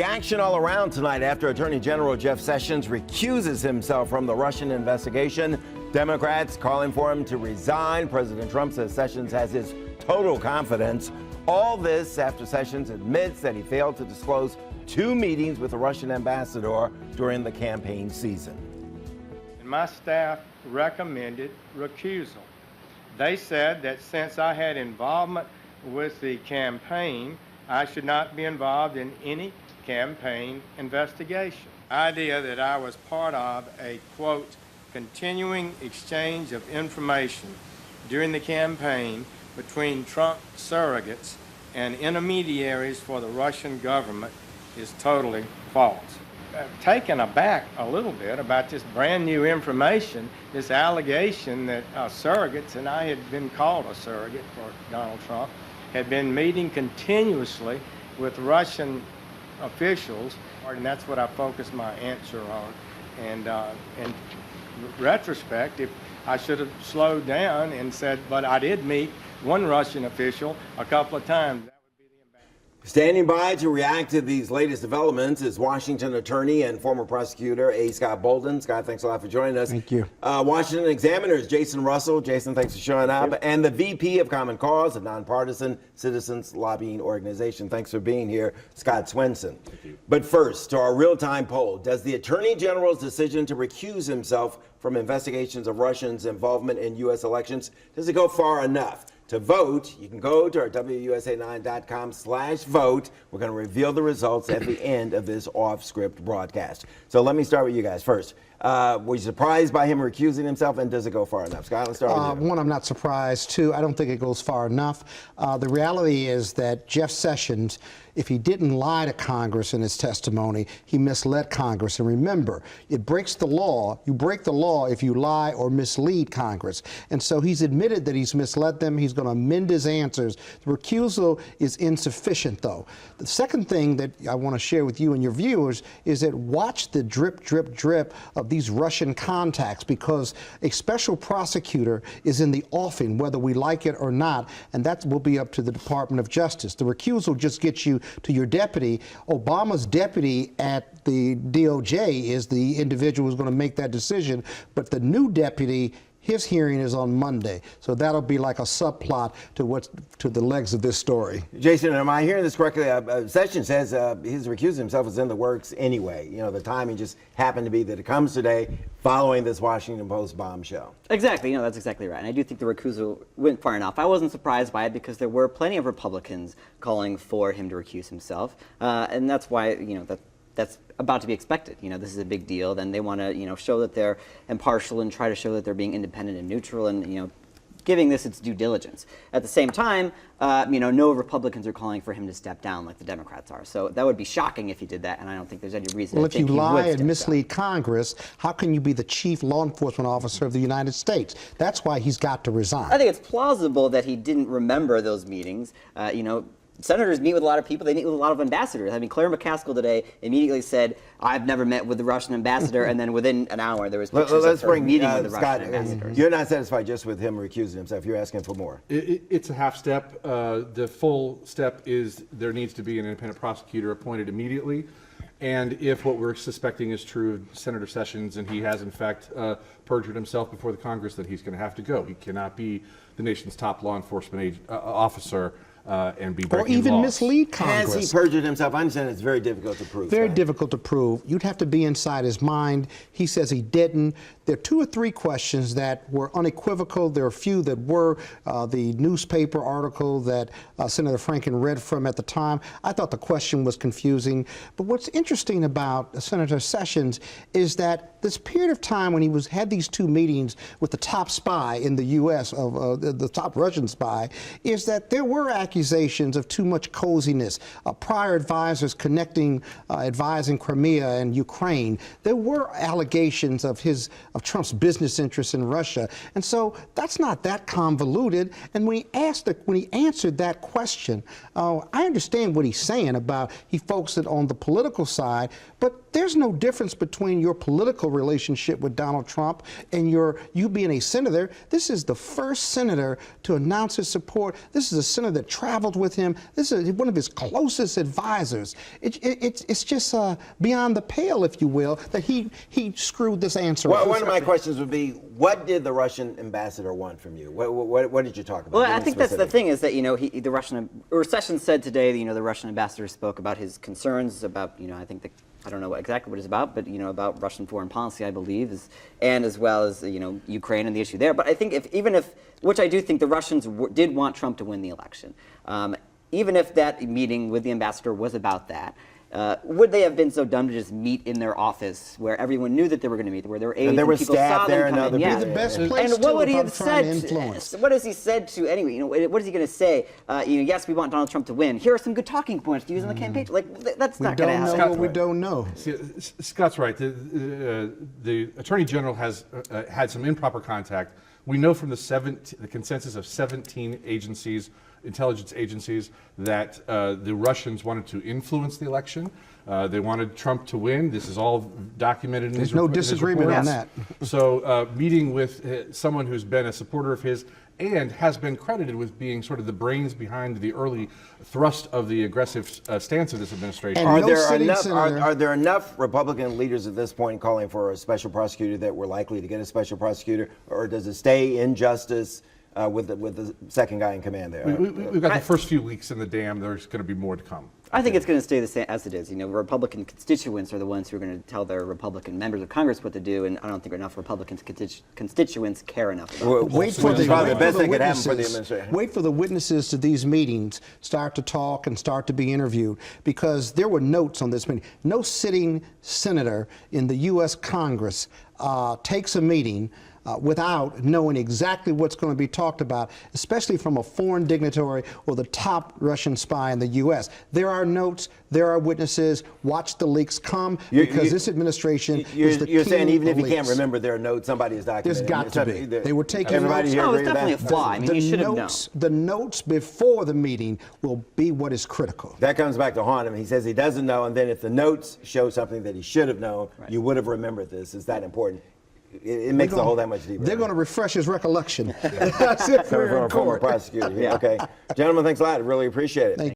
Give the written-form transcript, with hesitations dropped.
Action all around tonight after Attorney General Jeff Sessions recuses himself from the Russian investigation. Democrats calling for him to resign. President Trump says Sessions has his total confidence. All this after Sessions admits that he failed to disclose 2 meetings with the Russian ambassador during the campaign season. And my staff recommended recusal. They said that since I had involvement with the campaign, I should not be involved in any campaign investigation. Idea that I was part of a, quote, continuing exchange of information during the campaign between Trump surrogates and intermediaries for the Russian government is totally false. Taken aback a little bit about this brand new information, this allegation that surrogates, and I had been called a surrogate for Donald Trump, had been meeting continuously with Russian officials, and that's what I focused my answer on. And in retrospect, if I should have slowed down and said, but I did meet one Russian official a couple of times. That would be the embarrassment. Standing by to react to these latest developments is Washington attorney and former prosecutor A. Scott Bolden. Scott, thanks a lot for joining us. Thank you. Washington Examiner's Jason Russell. Jason, thanks for showing up. And the VP of Common Cause, a nonpartisan citizens lobbying organization. Thanks for being here, Scott Swenson. Thank you. But first, to our real-time poll. Does the Attorney General's decision to recuse himself from investigations of Russians' involvement in U.S. elections, does it go far enough? To vote, you can go to our WUSA9.com/vote. We're going to reveal the results at the end of this off-script broadcast. So let me start with you guys first. Were you surprised by him recusing himself, and does it go far enough? Scott, let's start with you. One, I'm not surprised. Two, I don't think it goes far enough. The reality is that Jeff Sessions, if he didn't lie to Congress in his testimony, he misled Congress. And remember, it breaks the law. You break the law if you lie or mislead Congress. And so he's admitted that he's misled them. He's going to amend his answers. The recusal is insufficient, though. The second thing that I want to share with you and your viewers is that watch the drip, drip, drip of these Russian contacts, because a special prosecutor is in the offing, whether we like it or not, and that will be up to the Department of Justice. The recusal just gets you to your deputy. Obama's deputy at the DOJ is the individual who's going to make that decision, but the new deputy, his hearing is on Monday, so that'll be like a subplot to the legs of this story. Jason, am I hearing this correctly? Sessions says his recusing himself is in the works anyway. You know, the timing just happened to be that it comes today following this Washington Post bombshell. Exactly, that's exactly right. And I do think the recusal went far enough. I wasn't surprised by it because there were plenty of Republicans calling for him to recuse himself, and that's why that's about to be expected. This is a big deal. Then they want to, show that they're impartial and try to show that they're being independent and neutral and, giving this its due diligence. At the same time, no Republicans are calling for him to step down like the Democrats are. So that would be shocking if he did that, and I don't think there's any reason to think he would. Well, if you lie and step mislead down. Congress, how can you be the chief law enforcement officer of the United States? That's why he's got to resign. I think it's plausible that he didn't remember those meetings. Senators meet with a lot of people. They meet with a lot of ambassadors. I mean, Claire McCaskill today immediately said, "I've never met with the Russian ambassador," and then within an hour there was pictures of her meeting with the Scott, Russian ambassador. You're not satisfied just with him recusing himself. You're asking for more. It's a half step. The full step is there needs to be an independent prosecutor appointed immediately. And if what we're suspecting is true of Senator Sessions, and he has in fact perjured himself before the Congress, that he's going to have to go. He cannot be the nation's top law enforcement officer and be breaking or even laws. mislead Congress. Has he perjured himself? I understand it's very difficult to prove. Very right? difficult to prove. You'd have to be inside his mind. He says he didn't. There are 2 or 3 questions that were unequivocal. There are a few that were. The newspaper article that Senator Franken read from at the time, I thought the question was confusing. But what's interesting about Senator Sessions is that this period of time when he had these 2 meetings with the top spy in the U.S., of the top Russian spy, is that there were accusations of too much coziness, prior advisors advising Crimea and Ukraine. There were allegations of Trump's business interests in Russia, and so that's not that convoluted. And when he answered that question, I understand what he's saying about he focused it on the political side, but there's no difference between your political relationship with Donald Trump and you being a senator. This is the first senator to announce his support. This is a senator that traveled with him. This is one of his closest advisors. It's just beyond the pale, if you will, that he screwed this answer up. Well, one of my questions would be, what did the Russian ambassador want from you? What did you talk about? Well, Give I me think that's the specifics. thing is that, the Russian, or Sessions said today, the Russian ambassador spoke about his concerns about, I think I don't know exactly what it's about, but, about Russian foreign policy, I believe, and as well as, Ukraine and the issue there. But I think which I do think the Russians did want Trump to win the election, even if that meeting with the ambassador was about that. Would they have been so dumb to just meet in their office where everyone knew that they were going to meet, where there were aides And there were people staff saw there them and come other in? people. Yeah. The best place And what to would if he I'm have trying said? to influence. What has he said to anyway? What is he going to say? Yes, we want Donald Trump to win. Here are some good talking points to use on the campaign. That's We not going to don't know happen. what we don't know. See, Scott's right. The Attorney General has had some improper contact. We know from the consensus of 17 agencies, intelligence agencies, that the Russians wanted to influence the election. They wanted Trump to win. This is all documented in There's his no in his disagreement on reports. that. So meeting with someone who's been a supporter of his and has been credited with being sort of the brains behind the early thrust of the aggressive stance of this administration. And Are no there sitting enough? senator- Are there enough Republican leaders at this point calling for a special prosecutor that we're likely to get a special prosecutor, or does it stay in justice with the second guy in command there? We've got the first few leaks in the dam. There's going to be more to come. I think it's going to stay the same as it is. Republican constituents are the ones who are going to tell their Republican members of Congress what to do, and I don't think enough Republican constituents care enough about it. Wait for Which is probably the best the thing could happen for the witnesses. administration. Wait for the witnesses to these meetings start to talk and start to be interviewed, because there were notes on this meeting. No sitting senator in the U.S. Congress takes a meeting without knowing exactly what's going to be talked about, especially from a foreign dignitary or the top Russian spy in the U.S. There are notes, there are witnesses. Watch the leaks come, because this administration is the You're saying king even if of you can't leaks. remember their notes, somebody is documenting. There's got to be. They were taking Everybody notes. here No, agree it's with definitely that? a flaw. I mean, he should have known. The notes before the meeting will be what is critical. That comes back to haunt him. He says he doesn't know, and then if the notes show something that he should have known, you would have remembered this. Is that important? It makes the whole that much deeper. They're going to refresh his recollection. That's it. Coming We're from in a former court. prosecutor here. Yeah. Okay. Gentlemen, thanks a lot. I really appreciate it.